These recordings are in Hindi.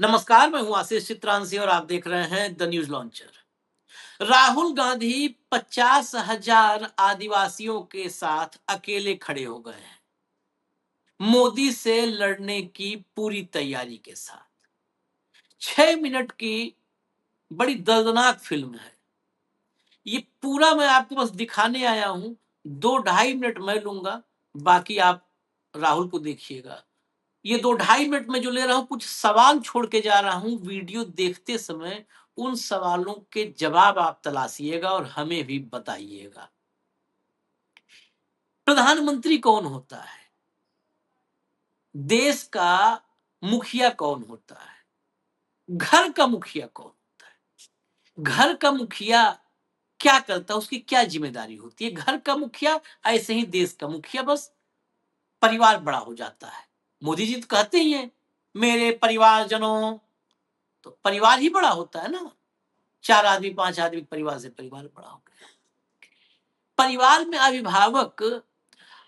नमस्कार, मैं हूं आशीष चित्रांशी और आप देख रहे हैं the news launcher. Rahul Gandhi 50,000 आदिवासियों के साथ अकेले खड़े हो गए हैं, मोदी से लड़ने की पूरी तैयारी के साथ। 6 मिनट की बड़ी दर्दनाक फिल्म है। ये पूरा मैं आपको बस दिखाने आया हूं। 2-2.5 मिनट मैं लूंगा, बाकी आप राहुल को देखिएगा। ये 2-2.5 मिनट में जो ले रहा हूं, कुछ सवाल छोड़ के जा रहा हूं। वीडियो देखते समय उन सवालों के जवाब आप तलाशिएगा और हमें भी बताइएगा। प्रधानमंत्री कौन होता है? देश का मुखिया कौन होता है? घर का मुखिया कौन होता है? घर का मुखिया क्या करता है? उसकी क्या जिम्मेदारी होती है? घर का मुखिया ऐसे ही देश का मुखिया, बस परिवार बड़ा हो जाता है। मोदी जी तो कहते ही हैं, मेरे परिवारजनों। तो परिवार ही बड़ा होता है ना। 4 आदमी 5 आदमी परिवार से परिवार बड़ा हो गया। परिवार में अभिभावक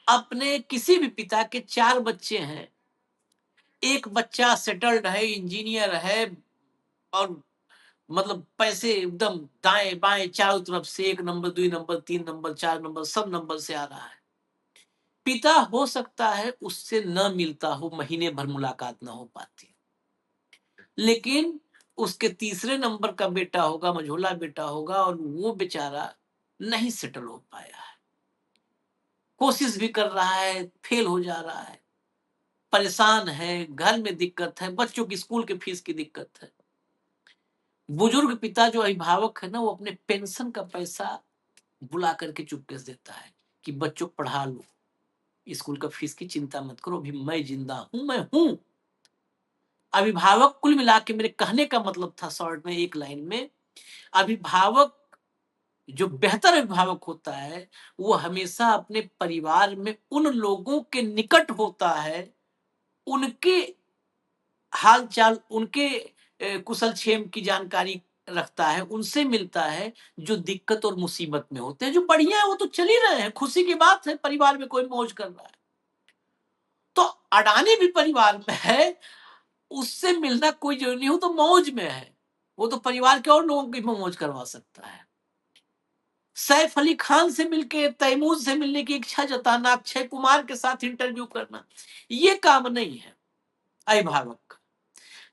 अपने किसी भी पिता के 4 बच्चे हैं, एक बच्चा सेटल्ड है, इंजीनियर है और मतलब पैसे एकदम दाएं बाएं चारों तरफ से 1 नंबर 2 नंबर 3 नंबर 4 नंबर सब नंबर से आ रहा है। पिता हो सकता है उससे न मिलता हो, महीने भर मुलाकात न हो पाती, लेकिन उसके तीसरे नंबर का बेटा होगा, मझोला बेटा होगा, और वो बेचारा नहीं सेटल हो पाया है। कोशिश भी कर रहा है, फेल हो जा रहा है, परेशान है, घर में दिक्कत है, बच्चों की स्कूल की फीस की दिक्कत है। बुजुर्ग पिता जो अभिभावक है ना, वो अपने पेंशन का पैसा बुला करके चुपके से देता है कि बच्चों को पढ़ा लो, स्कूल का फीस की चिंता मत करो, अभी मैं जिंदा हूं, मैं हूं। अभिभावक कुल मिला के, मेरे कहने का मतलब था शॉर्ट में, एक लाइन में, अभिभावक जो बेहतर अभिभावक होता है वो हमेशा अपने परिवार में उन लोगों के निकट होता है, उनके हाल चाल, उनके कुशल क्षेम की जानकारी रखता है, उनसे मिलता है जो दिक्कत और मुसीबत में होते हैं। जो बढ़िया है वो तो चल ही रहे हैं, खुशी की बात है, परिवार में कोई मौज कर रहा है। तो अडानी भी परिवार में है, उससे मिलना कोई जरूरी नहीं हो तो मौज में है, वो तो परिवार के और लोगों की मौज करवा सकता है। सैफ अली खान से मिलके, तैमूर से मिलने की इच्छा जताना, अक्षय कुमार के साथ इंटरव्यू करना, ये काम नहीं है अभिभावक का।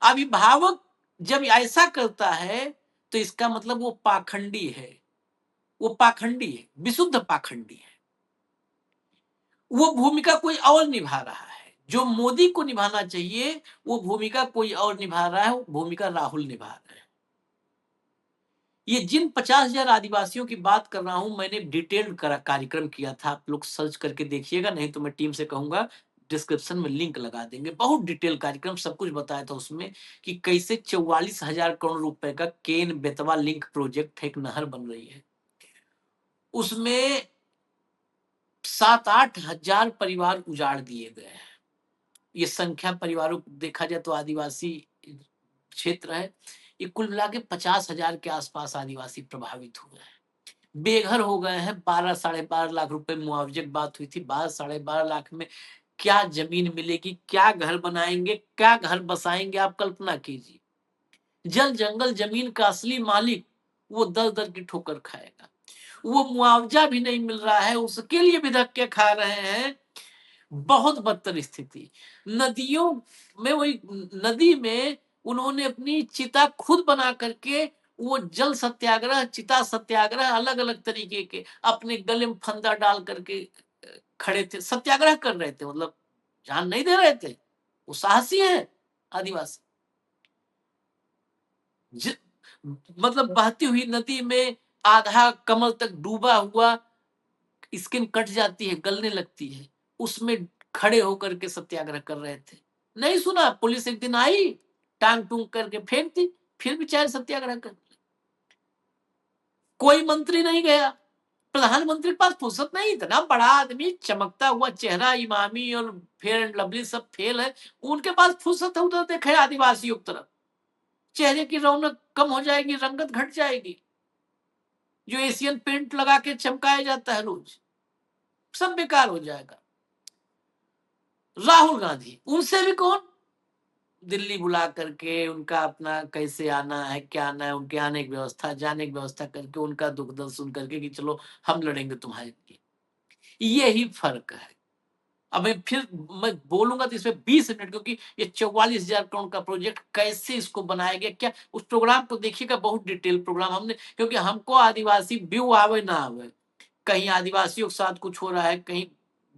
अभिभावक जब ऐसा करता है तो इसका मतलब वो पाखंडी है, वो पाखंडी है, विशुद्ध पाखंडी है। वो भूमिका कोई और निभा रहा है, जो मोदी को निभाना चाहिए वो भूमिका कोई और निभा रहा है, वो भूमिका राहुल निभा रहे हैं। ये जिन 50,000 आदिवासियों की बात कर रहा हूं, मैंने डिटेल्ड कार्यक्रम किया था, आप लोग सर्च करके देखिएगा, नहीं तो मैं टीम से कहूंगा डिस्क्रिप्शन में लिंक लगा देंगे। बहुत डिटेल कार्यक्रम, सब कुछ बताया था उसमें कि कैसे 44,000 करोड़ रुपए का केन बेतवा लिंक प्रोजेक्ट है, एक नहर बन रही है, उसमें 7-8 हजार परिवार उजाड़ दिए गए हैं। ये संख्या परिवारों को देखा जाए तो आदिवासी क्षेत्र है। ये कुल मिला के 50,000 के आसपास आदिवासी प्रभावित हुए हैं, बेघर हो गए हैं। 12-12.5 लाख रुपए मुआवजे की बात हुई थी। 12-12.5 लाख में क्या जमीन मिलेगी, क्या घर बनाएंगे, क्या घर बसाएंगे, आप कल्पना कीजिए। जल जंगल जमीन का असली मालिक वो दर दर की ठोकर खाएगा। वो मुआवजा भी नहीं मिल रहा है, उसके लिए भी धक्के खा रहे हैं। बहुत बदतर स्थिति। नदियों में, वही नदी में उन्होंने अपनी चिता खुद बना करके, वो जल सत्याग्रह, चिता सत्याग्रह, अलग अलग तरीके के अपने गले में फंदा डाल करके खड़े थे, सत्याग्रह कर रहे थे, मतलब जान नहीं दे रहे थे। वो साहसी है आदिवासी। मतलब बहती हुई नदी में आधा कमर तक डूबा हुआ, स्किन कट जाती है, गलने लगती है, उसमें खड़े होकर के सत्याग्रह कर रहे थे। नहीं सुना, पुलिस एक दिन आई, टांग टूंग करके फेंक दी, फिर भी चाहे सत्याग्रह कर। कोई मंत्री नहीं गया, प्रधानमंत्री के पास फुर्सत नहीं, इतना बड़ा आदमी, चमकता हुआ चेहरा, इमामी और फेयर एंड लवली सब फेल है, उनके पास फुर्सत है उधर देखे आदिवासियों की तरफ। चेहरे की रौनक कम हो जाएगी, रंगत घट जाएगी, जो एशियन पेंट लगा के चमकाया जाता है रोज, सब बेकार हो जाएगा। राहुल गांधी, उनसे भी कौन, दिल्ली बुला करके उनका अपना कैसे आना है, क्या आना है, उनके आने की व्यवस्था, जाने की व्यवस्था करके, उनका दुख दर्द सुन करके कि चलो हम लड़ेंगे तुम्हारे लिए। यही फ़र्क है। अब मैं बोलूँगा तो इसमें 20 मिनट, क्योंकि ये 44,000 करोड़ का प्रोजेक्ट कैसे इसको बनाया गया, क्या उस प्रोग्राम को देखिएगा, बहुत डिटेल प्रोग्राम हमने, क्योंकि हमको आदिवासी व्यू आवे ना आवे, कहीं आदिवासियों के साथ कुछ हो रहा है, कहीं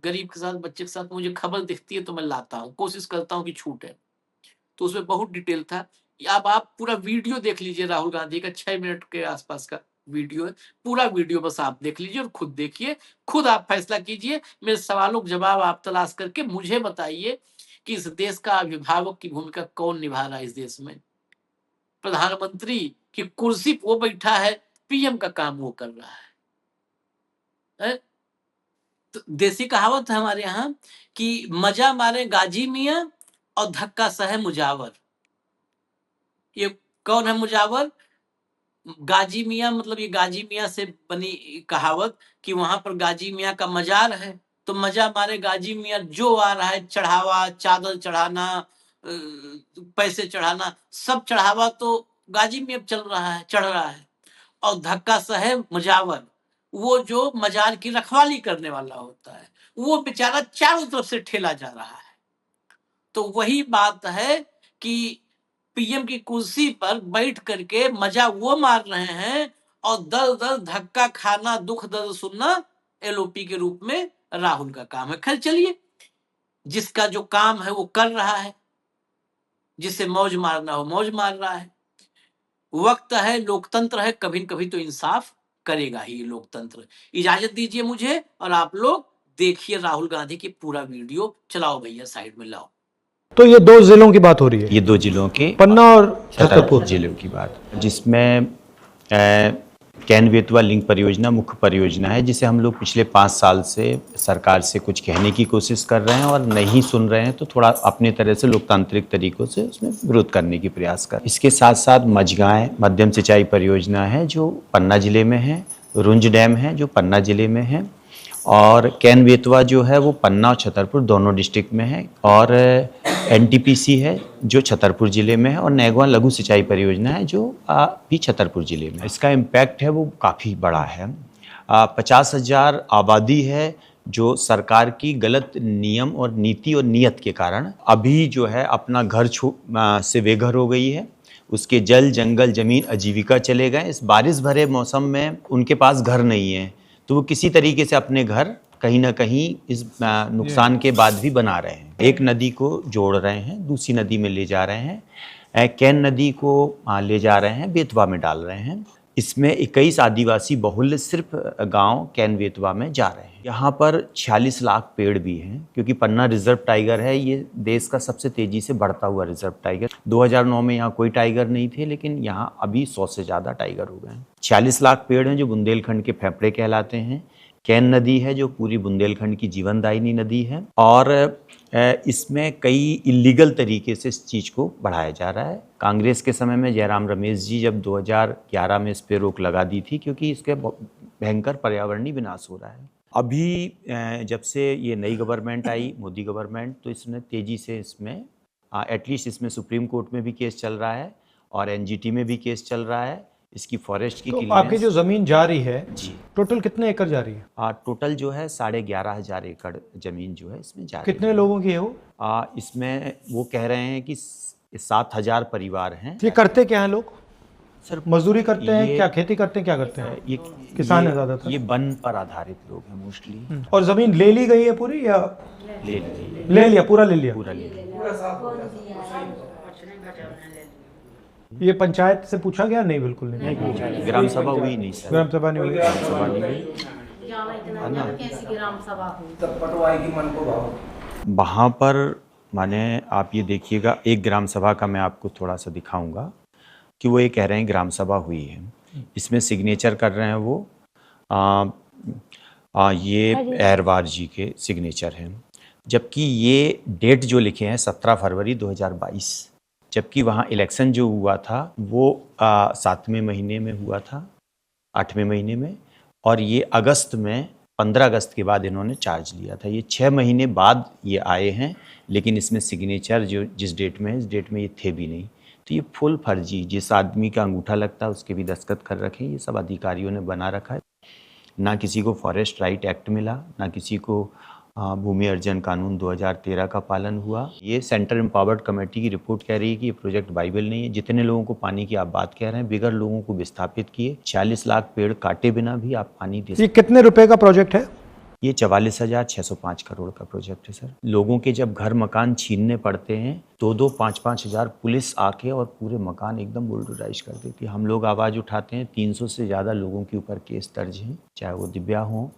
गरीब के साथ, बच्चे के साथ, मुझे खबर दिखती है तो मैं लाता हूँ, कोशिश करता हूँ कि छूटे। तो उसमें बहुत डिटेल था। अब आप पूरा वीडियो देख लीजिए, राहुल गांधी का 6 मिनट के आसपास का वीडियो है। पूरा वीडियो बस आप देख लीजिए और खुद देखिए, खुद आप फैसला कीजिए। मेरे सवालों के जवाब आप तलाश करके मुझे बताइए कि इस देश का अभिभावक की भूमिका कौन निभा रहा है इस देश में। प्रधानमंत्री की कुर्सी पे वो बैठा है, पीएम का काम वो कर रहा है। तो देसी कहावत है हमारे यहाँ कि मजा मारे गाजी मियाँ और धक्का सहे मुजावर। ये कौन है मुजावर? गाजी मियाँ, मतलब ये गाजी मियाँ से बनी कहावत कि वहां पर गाजी मियाँ का मजार है, तो मजा मारे गाजी मियाँ, जो आ रहा है चढ़ावा, चादर चढ़ाना, पैसे चढ़ाना, सब चढ़ावा तो गाजी मियाँ चल रहा है, चढ़ रहा है। और धक्का सहे मुजावर, वो जो मजार की रखवाली करने वाला होता है, वो बेचारा चारों तरफ से ठेला जा रहा है। तो वही बात है कि पीएम की कुर्सी पर बैठ करके मजा वो मार रहे हैं और दल दल धक्का खाना, दुख दर्द सुनना एलओपी के रूप में राहुल का काम है। खैर चलिए, जिसका जो काम है वो कर रहा है, जिसे मौज मारना हो मौज मार रहा है। वक्त है, लोकतंत्र है, कभी न कभी तो इंसाफ करेगा ही लोकतंत्र। इजाजत दीजिए मुझे, और आप लोग देखिए राहुल गांधी की पूरा वीडियो। चलाओ भैया, साइड में लाओ। तो ये 2 जिलों की बात हो रही है, ये 2 जिलों के पन्ना और छतरपुर जिलों की बात, जिसमें कैन बेतवा लिंक परियोजना मुख्य परियोजना है, जिसे हम लोग पिछले 5 साल से सरकार से कुछ कहने की कोशिश कर रहे हैं और नहीं सुन रहे हैं, तो थोड़ा अपने तरह से लोकतांत्रिक तरीकों से उसमें विरोध करने की प्रयास कर। इसके साथ साथ मझगांव मध्यम सिंचाई परियोजना है जो पन्ना जिले में है, रुंज डैम है जो पन्ना जिले में है, और कैन बेतवा जो है वो पन्ना और छतरपुर दोनों डिस्ट्रिक्ट में है, और एनटीपीसी है जो छतरपुर जिले में है, और नैगवा लघु सिंचाई परियोजना है जो भी छतरपुर जिले में। इसका इम्पैक्ट है वो काफ़ी बड़ा है। 50,000 आबादी है जो सरकार की गलत नियम और नीति और नीयत के कारण अभी जो है अपना घर से बेघर हो गई है। उसके जल जंगल जमीन आजीविका चले गए। इस बारिश भरे मौसम में उनके पास घर नहीं है, तो वो किसी तरीके से अपने घर कहीं ना कहीं इस नुकसान के बाद भी बना रहे हैं। एक नदी को जोड़ रहे हैं, दूसरी नदी में ले जा रहे हैं, कैन नदी को ले जा रहे हैं, बेतवा में डाल रहे हैं। इसमें 21 आदिवासी बहुल्य सिर्फ गांव कैन बेतवा में जा रहे हैं। यहाँ पर 46 लाख पेड़ भी हैं, क्योंकि पन्ना रिजर्व टाइगर है, ये देश का सबसे तेजी से बढ़ता हुआ रिजर्व टाइगर। 2009 में यहाँ कोई टाइगर नहीं थे, लेकिन यहाँ अभी 100 से ज़्यादा टाइगर हो गए हैं। 46 लाख पेड़ हैं जो बुंदेलखंड के फेफड़े कहलाते हैं। कैन नदी है जो पूरी बुंदेलखंड की जीवनदायिनी नदी है, और इसमें कई इलीगल तरीके से इस चीज़ को बढ़ाया जा रहा है। कांग्रेस के समय में जयराम रमेश जी जब 2011 में इस पर रोक लगा दी थी, क्योंकि इसके भयंकर पर्यावरणीय विनाश हो रहा है। अभी जब से ये नई गवर्नमेंट आई, मोदी गवर्नमेंट, तो इसने तेज़ी से इसमें एटलीस्ट इसमें सुप्रीम कोर्ट में भी केस चल रहा है और एनजीटी में भी केस चल रहा है। इसकी फॉरेस्ट की तो आपकी जो जमीन जा रही है जी, टोटल कितने एकड़ जा रही है? टोटल जो है 11,500 एकड़ जमीन जो है इसमें जा रही है। कितने लोगों की है वो? इसमें वो कह रहे हैं कि 7,000 परिवार हैं। ये करते क्या हैं लोग? सर मजदूरी करते हैं, क्या खेती करते हैं, क्या करते हैं? ये किसान है ज़्यादातर। ये वन पर आधारित लोग हैं मोस्टली। और जमीन ले ली गई है पूरी या ले लिया? पूरा ले लिया। पूरा ले लिया। ये पंचायत से पूछा गया? नहीं, बिल्कुल नहीं। ग्राम सभा हुई नहीं सर। ग्राम सभा नहीं हुई। ग्राम सभा नहीं हुई। वहाँ पर माने आप ये देखिए, एक ग्राम सभा का मैं आपको थोड़ा सा दिखाऊंगा कि वो ये कह रहे हैं ग्राम सभा हुई है। इसमें सिग्नेचर कर रहे हैं वो ये एरवार जी के सिग्नेचर हैं, जबकि ये डेट जो लिखे हैं 17 फरवरी 2022, जबकि वहाँ इलेक्शन जो हुआ था वो 7वें महीने में हुआ था, 8वें महीने में, और ये अगस्त में 15 अगस्त के बाद इन्होंने चार्ज लिया था। ये 6 महीने बाद ये आए हैं, लेकिन इसमें सिग्नेचर जो जिस डेट में है, इस डेट में ये थे भी नहीं। तो ये फुल फर्जी, जिस आदमी का अंगूठा लगता है उसके भी दस्तखत कर रखे हैं, ये सब अधिकारियों ने बना रखा है। ना किसी को फॉरेस्ट राइट एक्ट मिला, ना किसी को भूमि अर्जन कानून 2013 का पालन हुआ। ये सेंट्रल एम्पावर्ड कमेटी की रिपोर्ट कह रही है कि ये प्रोजेक्ट बाइबल नहीं है। जितने लोगों को पानी की आप बात कह रहे हैं, बिगर लोगों को विस्थापित किए, 40 लाख पेड़ काटे बिना भी आप पानी दे सकते। ये कितने रुपए का प्रोजेक्ट है? ये 44,605 करोड़ का प्रोजेक्ट है सर। लोगों के जब घर मकान छीनने पड़ते हैं, 2-2, 5-5 हज़ार पुलिस आके और पूरे मकान एकदम बुलडोजाइज कर देती है। हम लोग आवाज़ उठाते हैं, 300 से ज़्यादा लोगों के ऊपर केस दर्ज हैं, चाहे वो दिव्या हों,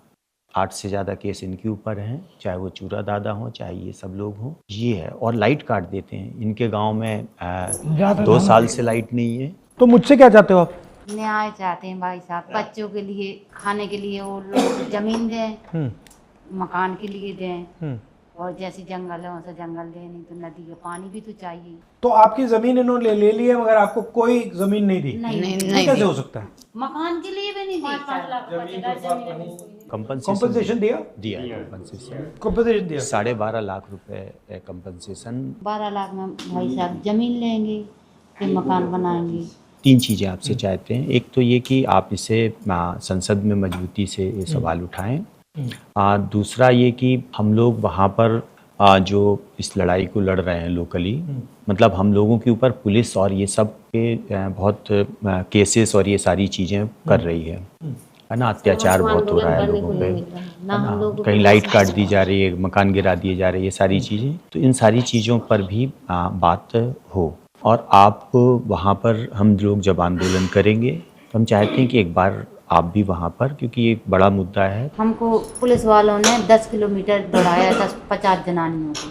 8 से ज़्यादा केस इनके ऊपर हैं, चाहे वो चूरा दादा हों, चाहे ये सब लोग हों। ये है, और लाइट काट देते हैं। इनके गांव में 2 साल से लाइट नहीं है। तो मुझसे क्या चाहते हो आप? न्याय चाहते हैं भाई साहब, बच्चों के लिए खाने के लिए वो लोग जमीन दें, मकान के लिए दें, और जैसे जंगल है वैसे जंगल दें, नहीं तो नदी का पानी भी तो चाहिए। तो आपकी जमीन इन्होंने ले ली है मगर आपको कोई जमीन नहीं दी? नहीं कैसे हो सकता है? मकान के लिए भी नहीं दी। कंपनसेशन दिया? दिया कंपनसेशन, कंपनसेशन दिया? 12.5 लाख रुपए कंपनसेशन। 12 लाख में भाई साहब जमीन लेंगे, फिर मकान बनाएंगे। 3 चीज़ें आपसे चाहते हैं। एक तो ये कि आप इसे संसद में मजबूती से ये सवाल उठाएं। दूसरा ये कि हम लोग वहाँ पर जो इस लड़ाई को लड़ रहे हैं लोकली, मतलब हम लोगों के ऊपर पुलिस और ये सब के बहुत केसेस और ये सारी चीज़ें कर रही है ना। अत्याचार बहुत हो रहा है लोगों पे, कहीं लाइट काट दी जा रही है, मकान गिरा दिए जा रहे हैं, ये सारी चीज़ें। तो इन सारी चीज़ों पर भी बात हो। और आप वहाँ पर, हम लोग जब आंदोलन करेंगे तो हम चाहते हैं कि एक बार आप भी वहाँ पर, क्योंकि ये एक बड़ा मुद्दा है। हमको पुलिस वालों ने 10 किलोमीटर दौड़ाया, 10-50 जनानियों को,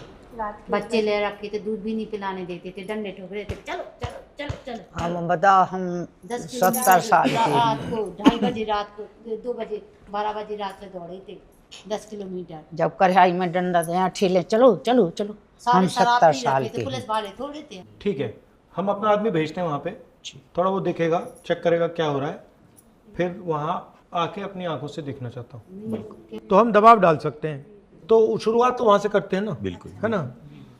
बच्चे ले रखे थे, दूध भी नहीं पिलाने देते थे, डंडे ठोक रहे थे, चलो चलो चलो चलो। हम बताओ, हम 70 साल के, रात को 2:30 बजे, रात को 2 बजे, 12 बजे रात से दौड़े थे 10 किलोमीटर। जब कढ़ाई में डंडा दे ठेले, चलो चलो चलो। हम 70 साल के, पुलिस वाले थोड़े थे। ठीक है, हम अपना आदमी भेजते हैं वहाँ पे, थोड़ा वो देखेगा, चेक करेगा क्या हो रहा है, फिर वहाँ आके अपनी आंखों से देखना चाहता हूँ। तो हम दबाव डाल सकते हैं, तो शुरुआत तो वहाँ से करते हैं ना, बिल्कुल, है ना।